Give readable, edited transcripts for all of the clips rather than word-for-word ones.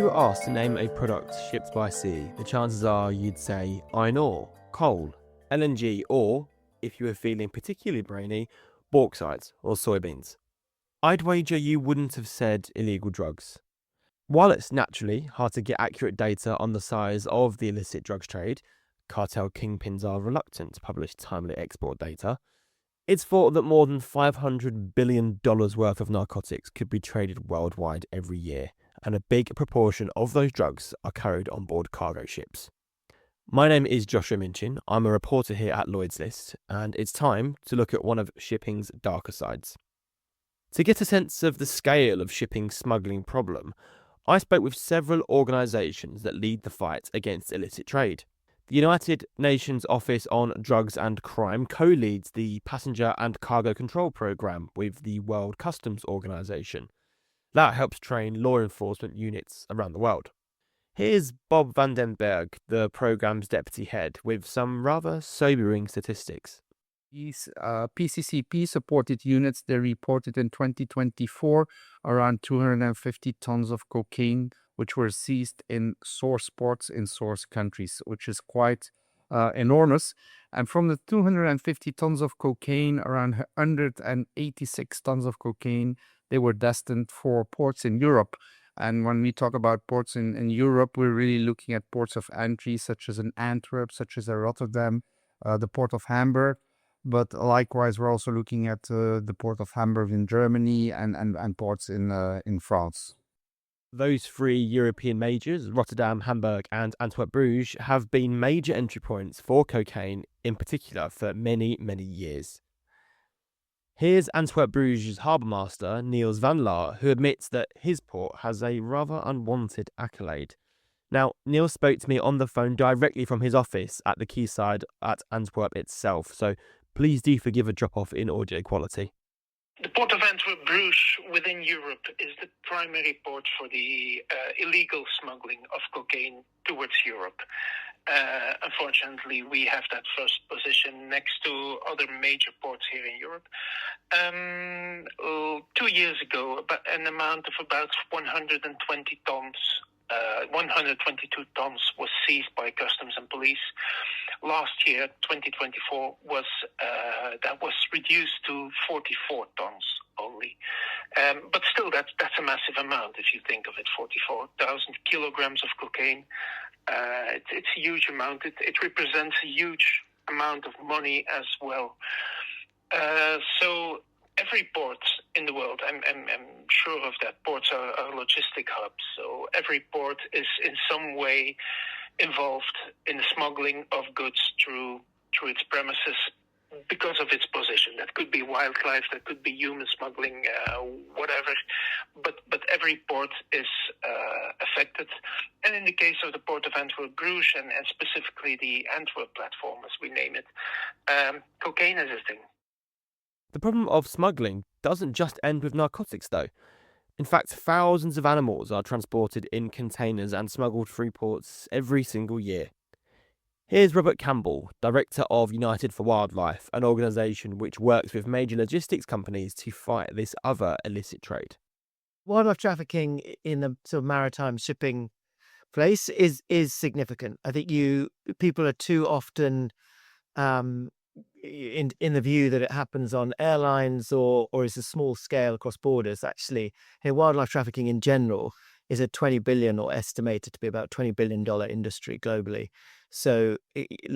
were asked to name a product shipped by sea, the chances are you'd say iron ore, coal, LNG, or, if you were feeling particularly brainy, bauxite or soybeans. I'd wager you wouldn't have said illegal drugs. While it's naturally hard to get accurate data on the size of the illicit drugs trade, cartel kingpins are reluctant to publish timely export data. It's thought that more than $500 billion worth of narcotics could be traded worldwide every year, and a big proportion of those drugs are carried on board cargo ships. My name is Joshua Minchin. I'm a reporter here at Lloyd's List, and it's time to look at one of shipping's darker sides. To get a sense of the scale of shipping's smuggling problem, I spoke with several organisations that lead the fight against illicit trade. The United Nations Office on Drugs and Crime co-leads the Passenger and Cargo Control Programme with the World Customs Organisation. That helps train law enforcement units around the world. Here's Bob van den Berg, the programme's deputy head, with some rather sobering statistics. These PCCP-supported units, they reported in 2024 around 250 tons of cocaine, which were seized in source ports in source countries, which is quite enormous. And from the 250 tons of cocaine, around 186 tons of cocaine, they were destined for ports in Europe. And when we talk about ports in Europe, we're really looking at ports of entry, such as in Antwerp, such as in Rotterdam, the port of Hamburg. But likewise, we're also looking at the port of Hamburg in Germany and ports in France. Those three European majors, Rotterdam, Hamburg and Antwerp-Bruges, have been major entry points for cocaine in particular for many, many years. Here's Antwerp-Bruges' harbour master, Niels van Laar, who admits that his port has a rather unwanted accolade. Now, Niels spoke to me on the phone directly from his office at the quayside at Antwerp itself, so please do forgive a drop-off in audio quality. The port of Antwerp-Bruges within Europe is the primary port for the illegal smuggling of cocaine towards Europe. Unfortunately, we have that first position next to other major ports here in Europe. 2 years ago, an amount of about 120 tons, 122 tons was seized by customs and police. Last year, 2024, that was reduced to 44 tons only. But still, that's a massive amount if you think of it. 44,000 kilograms of cocaine. It's a huge amount. It represents a huge amount of money as well. So every port in the world, I'm sure of that, ports are logistic hubs. So every port is in some way involved in the smuggling of goods through its premises because of its position. That could be wildlife, that could be human smuggling, whatever. But every port is affected. And in the case of the port of Antwerp-Bruges and specifically the Antwerp platform, as we name it, cocaine is a thing. The problem of smuggling doesn't just end with narcotics, though. In fact, thousands of animals are transported in containers and smuggled through ports every single year. Here's Robert Campbell, Director of United for Wildlife, an organisation which works with major logistics companies to fight this other illicit trade. Wildlife trafficking in the sort of maritime shipping place is significant. I think people are too often in the view that it happens on airlines or is a small scale across borders. Actually, wildlife trafficking in general is a 20 billion or estimated to be about $20 billion industry globally. So,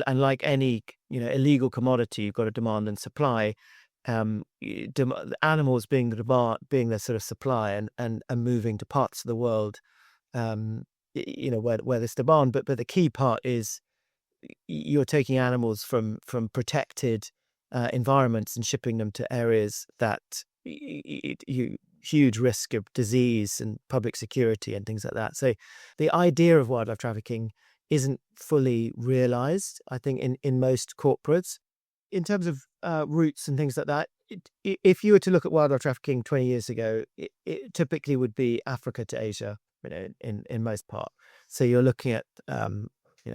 and like any illegal commodity, you've got a demand and supply. Animals being the sort of supply and moving to parts of the world, where there's demand. But the key part is you're taking animals from protected environments and shipping them to areas that huge risk of disease and public security and things like that. So the idea of wildlife trafficking isn't fully realized, I think, in most corporates. In terms of routes and things like that, if you were to look at wildlife trafficking 20 years ago, it typically would be Africa to Asia, in most part. So you're looking at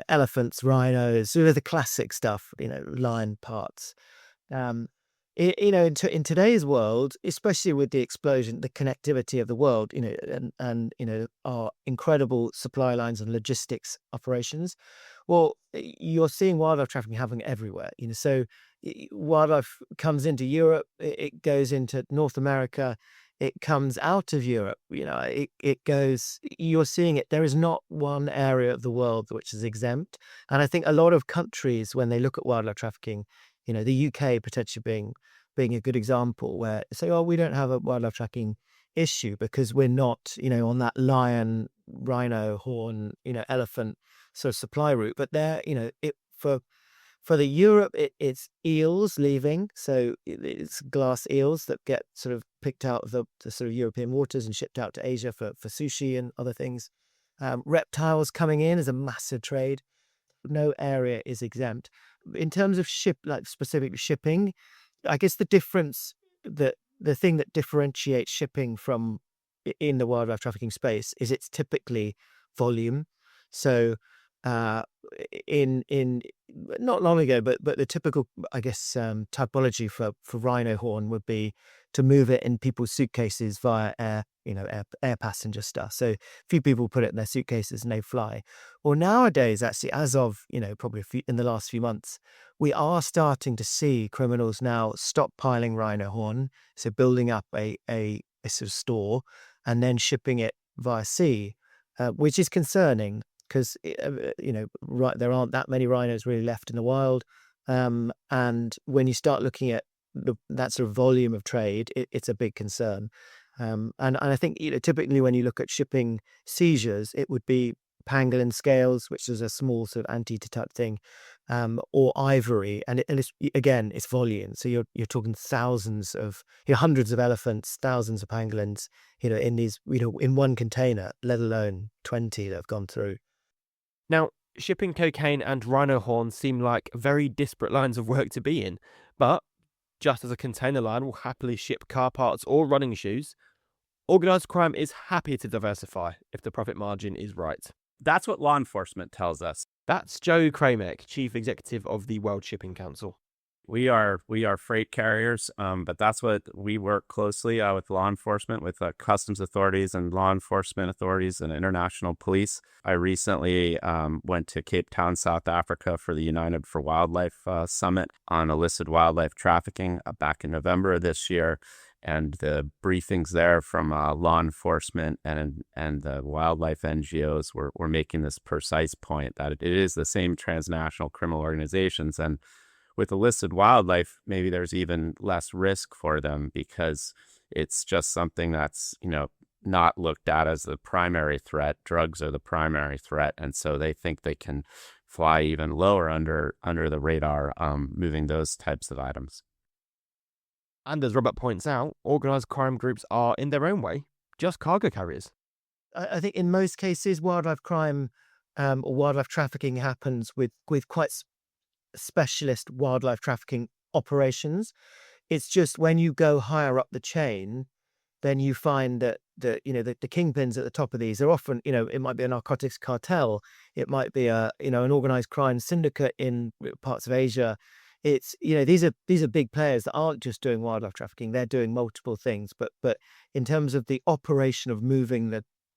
elephants, rhinos, sort of the classic stuff, lion parts. In today's world, especially with the explosion, the connectivity of the world, and our incredible supply lines and logistics operations, well, you're seeing wildlife trafficking happening everywhere. So wildlife comes into Europe, it goes into North America, it comes out of Europe. It goes. You're seeing it. There is not one area of the world which is exempt, and I think a lot of countries, when they look at wildlife trafficking, the UK potentially being a good example, where say, oh, we don't have a wildlife tracking issue because we're not, on that lion, rhino, horn, elephant sort of supply route. But there, for the Europe, it's eels leaving. So it's glass eels that get sort of picked out of the sort of European waters and shipped out to Asia for sushi and other things. Reptiles coming in is a massive trade. No area is exempt. In terms of specifically shipping, I guess the thing that differentiates shipping from in the wildlife trafficking space is it's typically volume. So in not long ago, but the typical, I guess, typology for rhino horn would be to move it in people's suitcases via air passenger stuff. So a few people put it in their suitcases and they fly. Well, nowadays, actually, as of probably in the last few months, we are starting to see criminals now stockpiling rhino horn, so building up a sort of store and then shipping it via sea, which is concerning because there aren't that many rhinos really left in the wild, and when you start looking at that sort of volume of trade, it's a big concern. And I think typically when you look at shipping seizures, it would be pangolin scales, which is a small sort of anteater type thing, or ivory, and it's volume. So you're talking thousands of, hundreds of elephants, thousands of pangolins, in these, in one container, let alone 20 that have gone through. Now, shipping cocaine and rhino horn seem like very disparate lines of work to be in, but just as a container line will happily ship car parts or running shoes, organised crime is happy to diversify if the profit margin is right. That's what law enforcement tells us. That's Joe Kramek, Chief Executive of the World Shipping Council. We are freight carriers, but that's what we work closely with law enforcement, with customs authorities and law enforcement authorities and international police. I recently went to Cape Town, South Africa for the United for Wildlife Summit on illicit wildlife trafficking back in November of this year. And the briefings there from law enforcement and the wildlife NGOs were making this precise point that it is the same transnational criminal organizations. And with illicit wildlife, maybe there's even less risk for them because it's just something that's, not looked at as the primary threat. Drugs are the primary threat. And so they think they can fly even lower under the radar, moving those types of items. And as Robert points out, organised crime groups are, in their own way, just cargo carriers. I think in most cases, wildlife crime or wildlife trafficking happens with quite specialist wildlife trafficking operations. It's just when you go higher up the chain, then you find that the kingpins at the top of these are often, it might be a narcotics cartel, it might be an organized crime syndicate in parts of Asia. It's these are big players that aren't just doing wildlife trafficking; they're doing multiple things. But in terms of the operation of moving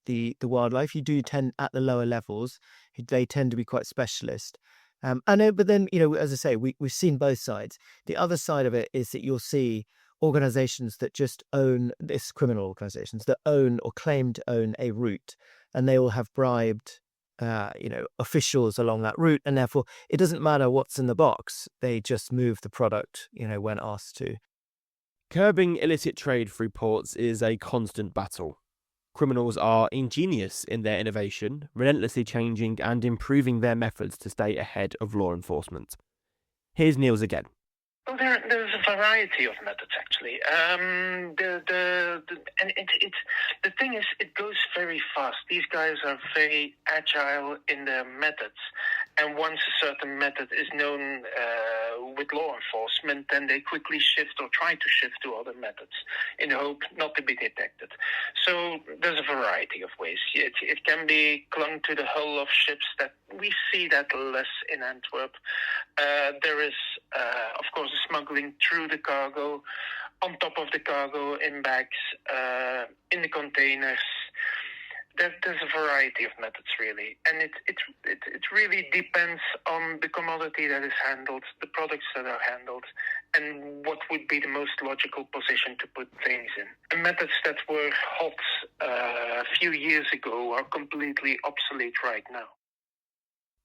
the wildlife, you do tend at the lower levels, they tend to be quite specialist. I know, but then, as I say, we've seen both sides. The other side of it is that you'll see organizations that just own, this criminal organizations that own or claim to own a route, and they will have bribed, officials along that route. And therefore, it doesn't matter what's in the box. They just move the product, when asked to. Curbing illicit trade through ports is a constant battle. Criminals are ingenious in their innovation, relentlessly changing and improving their methods to stay ahead of law enforcement. Here's Niels again. Well, there's a variety of methods actually. The thing is, it goes very fast. These guys are very agile in their methods, and once a certain method is known with law enforcement, then they quickly shift or try to shift to other methods in the hope not to be detected. So there's a variety of ways. It can be clung to the hull of ships. That we see that less in Antwerp. There is, of course, smuggling through the cargo, on top of the cargo, in bags, in the containers. There's a variety of methods, really, and it really depends on the commodity that is handled, the products that are handled, and what would be the most logical position to put things in. The methods that were hot a few years ago are completely obsolete right now.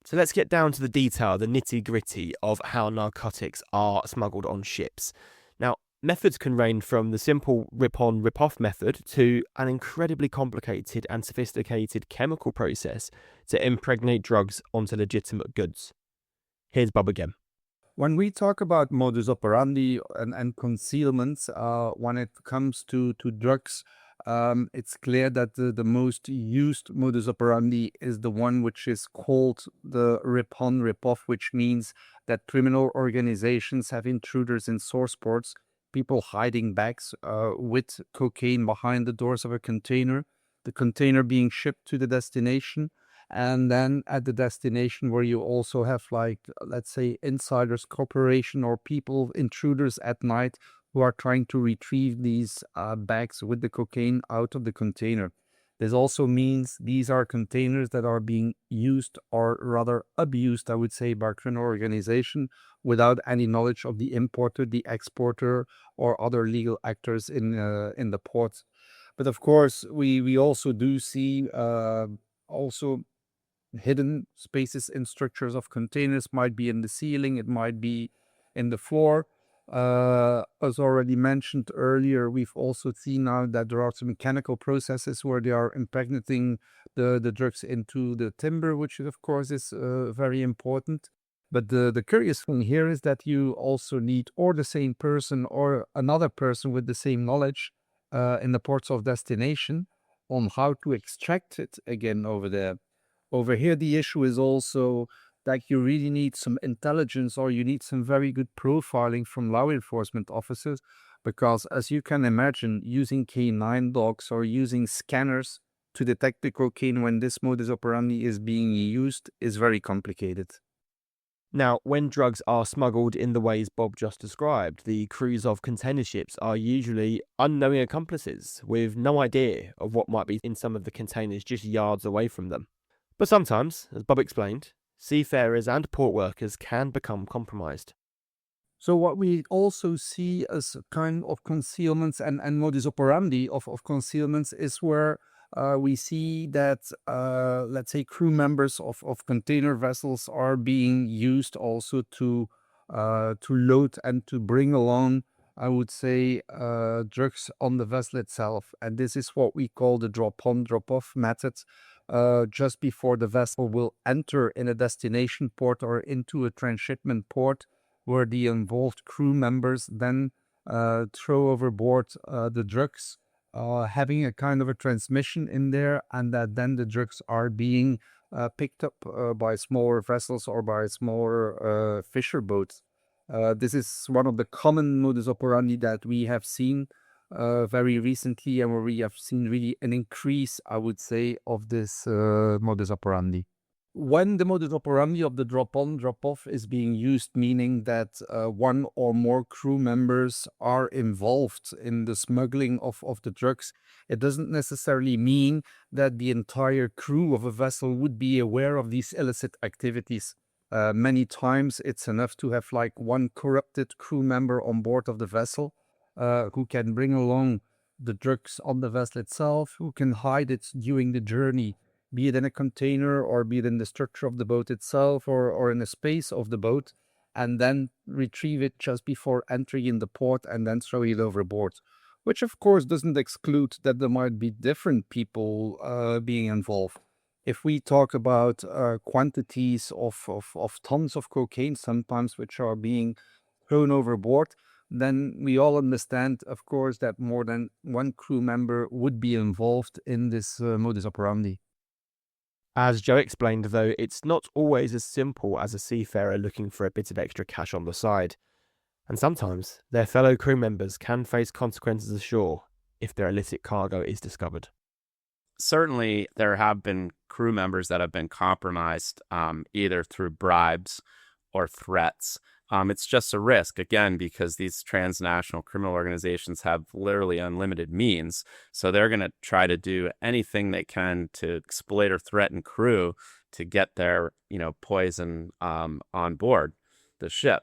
So let's get down to the detail, the nitty-gritty of how narcotics are smuggled on ships. Now, methods can range from the simple rip-on, rip-off method to an incredibly complicated and sophisticated chemical process to impregnate drugs onto legitimate goods. Here's Bob again. When we talk about modus operandi and concealments, when it comes to drugs, it's clear that the most used modus operandi is the one which is called the rip-on, rip-off, which means that criminal organizations have intruders in source ports, people hiding bags with cocaine behind the doors of a container, the container being shipped to the destination. And then at the destination where you also have, like, let's say, insiders, corporation, or people, intruders at night who are trying to retrieve these bags with the cocaine out of the container. This also means these are containers that are being used, or rather abused, I would say, by criminal organization without any knowledge of the importer, the exporter, or other legal actors in the port. But of course, we also do see also hidden spaces in structures of containers. Might be in the ceiling, it might be in the floor. As already mentioned earlier, we've also seen now that there are some mechanical processes where they are impregnating the drugs into the timber, which of course is very important. But the curious thing here is that you also need or the same person or another person with the same knowledge in the ports of destination on how to extract it again over there. Over here, the issue is also that you really need some intelligence, or you need some very good profiling from law enforcement officers, because as you can imagine, using K9 dogs or using scanners to detect the cocaine when this modus operandi is being used is very complicated. Now, when drugs are smuggled in the ways Bob just described, the crews of container ships are usually unknowing accomplices with no idea of what might be in some of the containers just yards away from them. But sometimes, as Bob explained, seafarers and port workers can become compromised. So what we also see as a kind of concealments and modus operandi of concealments is where we see that, let's say, crew members of container vessels are being used also to load and to bring along, I would say, drugs on the vessel itself. And this is what we call the drop-on, drop-off method. Just before the vessel will enter in a destination port or into a transshipment port, where the involved crew members then throw overboard the drugs, having a kind of a transmission in there, and that then the drugs are being picked up by smaller vessels or by smaller fisher boats. This is one of the common modus operandi that we have seen very recently, and where we have seen really an increase, I would say, of this modus operandi. When the modus operandi of the drop-on, drop-off is being used, meaning that one or more crew members are involved in the smuggling of the drugs, it doesn't necessarily mean that the entire crew of a vessel would be aware of these illicit activities. Many times it's enough to have like one corrupted crew member on board of the vessel who can bring along the drugs on the vessel itself, who can hide it during the journey, be it in a container or be it in the structure of the boat itself or in the space of the boat, and then retrieve it just before entering in the port and then throw it overboard. Which of course doesn't exclude that there might be different people being involved. If we talk about quantities of tons of cocaine sometimes which are being thrown overboard, then we all understand, of course, that more than one crew member would be involved in this modus operandi. As Joe explained, though, it's not always as simple as a seafarer looking for a bit of extra cash on the side. And sometimes their fellow crew members can face consequences ashore if their illicit cargo is discovered. Certainly, there have been crew members that have been compromised either through bribes or threats. It's just a risk, again, because these transnational criminal organizations have literally unlimited means. So they're going to try to do anything they can to exploit or threaten crew to get their, poison on board the ship.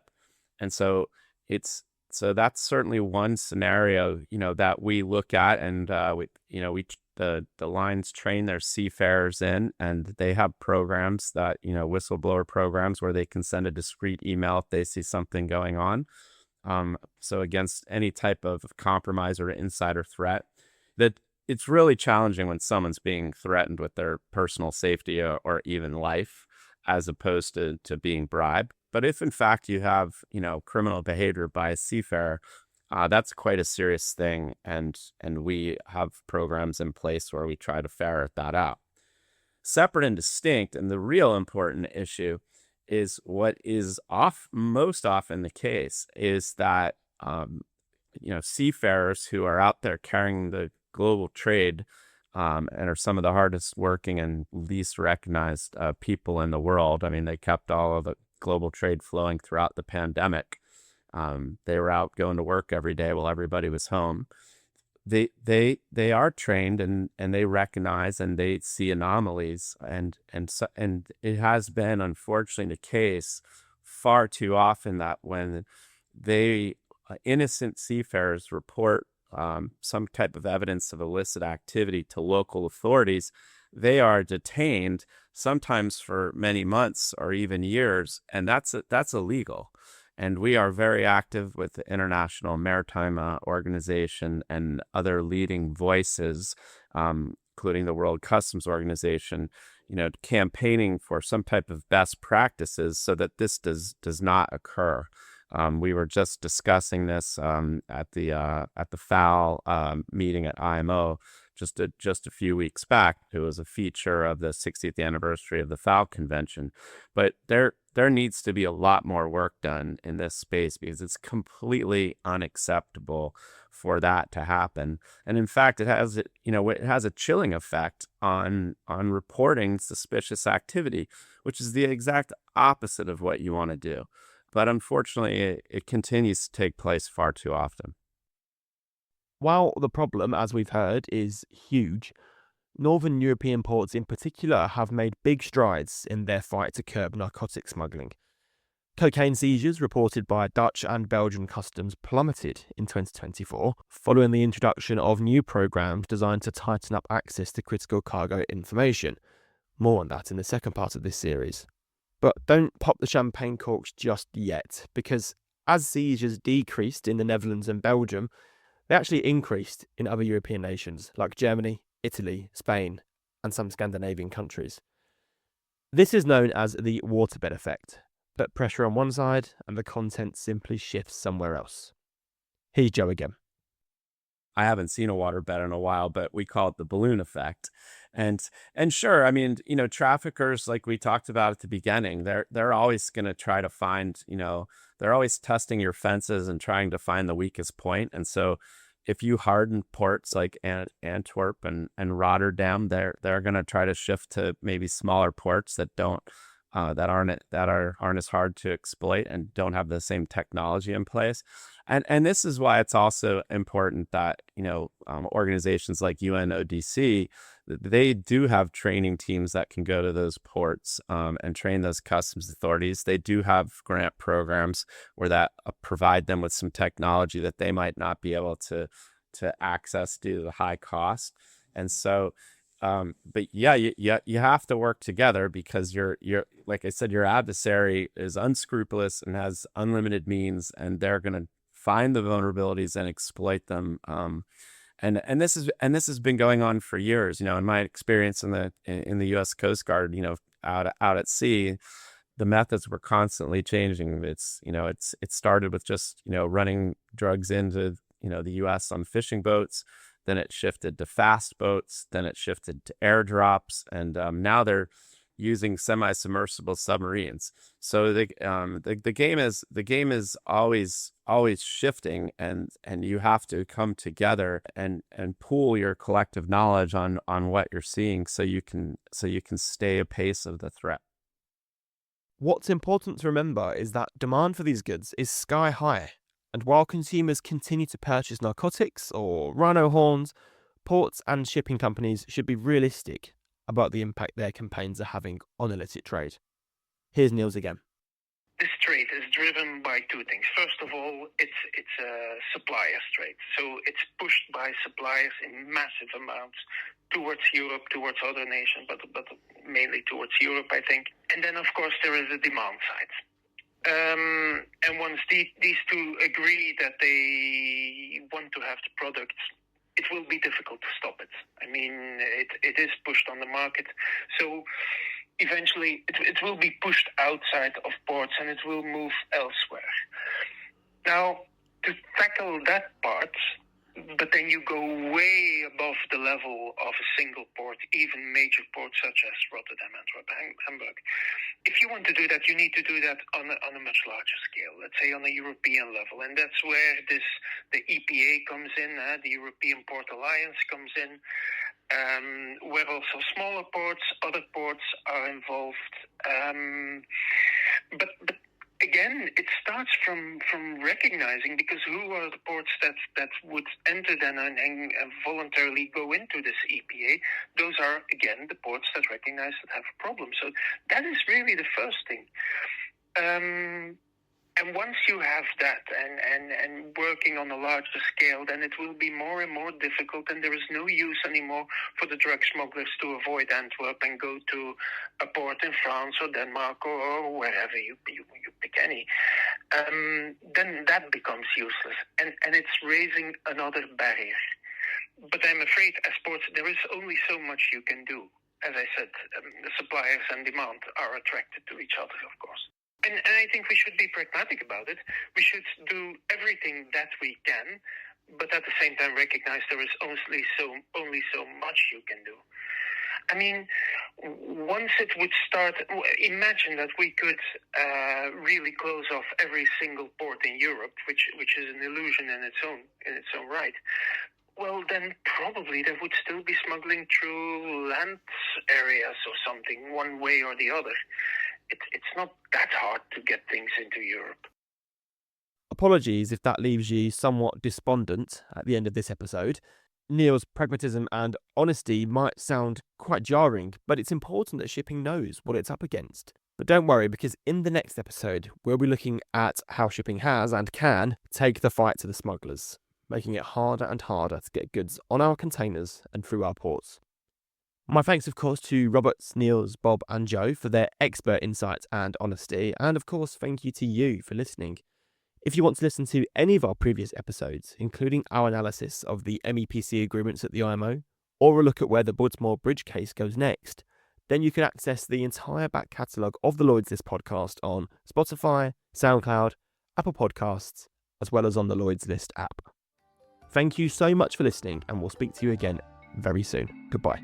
And so that's certainly one scenario, that we look at, and the lines train their seafarers in, and they have programs that, whistleblower programs where they can send a discreet email if they see something going on. So against any type of compromise or insider threat, that it's really challenging when someone's being threatened with their personal safety or even life, as opposed to being bribed. But if in fact you have, criminal behavior by a seafarer, that's quite a serious thing, and we have programs in place where we try to ferret that out. Separate and distinct, and the real important issue is what is most often the case is that seafarers who are out there carrying the global trade and are some of the hardest working and least recognized people in the world. I mean, they kept all of the global trade flowing throughout the pandemic. They were out going to work every day while everybody was home. They are trained and they recognize and they see anomalies, and it has been unfortunately the case far too often that when innocent seafarers report some type of evidence of illicit activity to local authorities, they are detained sometimes for many months or even years, and that's illegal. And we are very active with the International Maritime Organization and other leading voices, including the World Customs Organization, campaigning for some type of best practices so that this does not occur. We were just discussing this at the FAL meeting at IMO just a few weeks back. It was a feature of the 60th anniversary of the FAL convention. But there needs to be a lot more work done in this space because it's completely unacceptable for that to happen. And in fact, it has a chilling effect on reporting suspicious activity, which is the exact opposite of what you want to do. But unfortunately, it continues to take place far too often. While the problem, as we've heard, is huge, Northern European ports in particular have made big strides in their fight to curb narcotic smuggling. Cocaine seizures reported by Dutch and Belgian customs plummeted in 2024 following the introduction of new programs designed to tighten up access to critical cargo information. More on that in the second part of this series. But don't pop the champagne corks just yet, because as seizures decreased in the Netherlands and Belgium, they actually increased in other European nations like Germany, Italy, Spain, and some Scandinavian countries. This is known as the waterbed effect. Put pressure on one side and the content simply shifts somewhere else. Here's Joe again. I haven't seen a waterbed in a while, but we call it the balloon effect. And sure, I mean, traffickers, like we talked about at the beginning, they're always going to try to find, they're always testing your fences and trying to find the weakest point. And so if you harden ports like Antwerp and Rotterdam, they're going to try to shift to maybe smaller ports that aren't as hard to exploit and don't have the same technology in place. And this is why it's also important that organizations like UNODC, they do have training teams that can go to those ports and train those customs authorities. They do have grant programs where that provide them with some technology that they might not be able to access due to the high cost. And so but yeah, you have to work together because you're like I said, your adversary is unscrupulous and has unlimited means, and they're going to find the vulnerabilities and exploit them. And this has been going on for years. In my experience in the U.S. Coast Guard, out at sea, the methods were constantly changing. It started with just running drugs into the U.S. on fishing boats. then it shifted to fast boats, then it shifted to airdrops, and now they're using semi-submersible submarines. So the game is always shifting, and you have to come together and pool your collective knowledge on what you're seeing, so you can stay apace of the threat. What's important to remember is that demand for these goods is sky high, and while consumers continue to purchase narcotics or rhino horns, ports and shipping companies should be realistic about the impact their campaigns are having on illicit trade. Here's Niels again. This trade is driven by two things. First of all, it's a suppliers trade. So it's pushed by suppliers in massive amounts towards Europe, towards other nations, but mainly towards Europe, I think. And then, of course, there is a demand side. And once these two agree that they want to have the product, it will be difficult to stop it. I mean, it is pushed on the market. So eventually it will be pushed outside of ports and it will move elsewhere. Now, to tackle that part, but then you go way above the level of a single port, even major ports such as Rotterdam, Antwerp, Hamburg. If you want to do that, you need to do that on a much larger scale, let's say on a European level. And that's where the EPA comes in, the European Port Alliance comes in, where also smaller ports, other ports are involved. But again, it starts from recognizing, because who are the ports that would enter then and voluntarily go into this EPA? Those are, again, the ports that recognize that have a problem. So that is really the first thing. And once you have that and working on a larger scale, then it will be more and more difficult, and there is no use anymore for the drug smugglers to avoid Antwerp and go to a port in France or Denmark or wherever you pick any. Then that becomes useless, and it's raising another barrier. But I'm afraid as ports, there is only so much you can do. As I said, the suppliers and demand are attracted to each other, of course. And I think we should be pragmatic about it. We should do everything that we can, but at the same time recognize there is only so much you can do. I mean, once it would start, imagine that we could really close off every single port in Europe, which is an illusion in its own right. Well, then probably there would still be smuggling through land areas or something, one way or the other. It's not that hard to get things into Europe. Apologies if that leaves you somewhat despondent at the end of this episode. Niels' pragmatism and honesty might sound quite jarring, but it's important that shipping knows what it's up against. But don't worry, because in the next episode, we'll be looking at how shipping has and can take the fight to the smugglers, making it harder and harder to get goods on our containers and through our ports. My thanks, of course, to Roberts, Niels, Bob and Joe for their expert insights and honesty, and of course, thank you to you for listening. If you want to listen to any of our previous episodes, including our analysis of the MEPC agreements at the IMO, or a look at where the Baltimore Bridge case goes next, then you can access the entire back catalogue of the Lloyd's List podcast on Spotify, SoundCloud, Apple Podcasts, as well as on the Lloyd's List app. Thank you so much for listening, and we'll speak to you again very soon. Goodbye.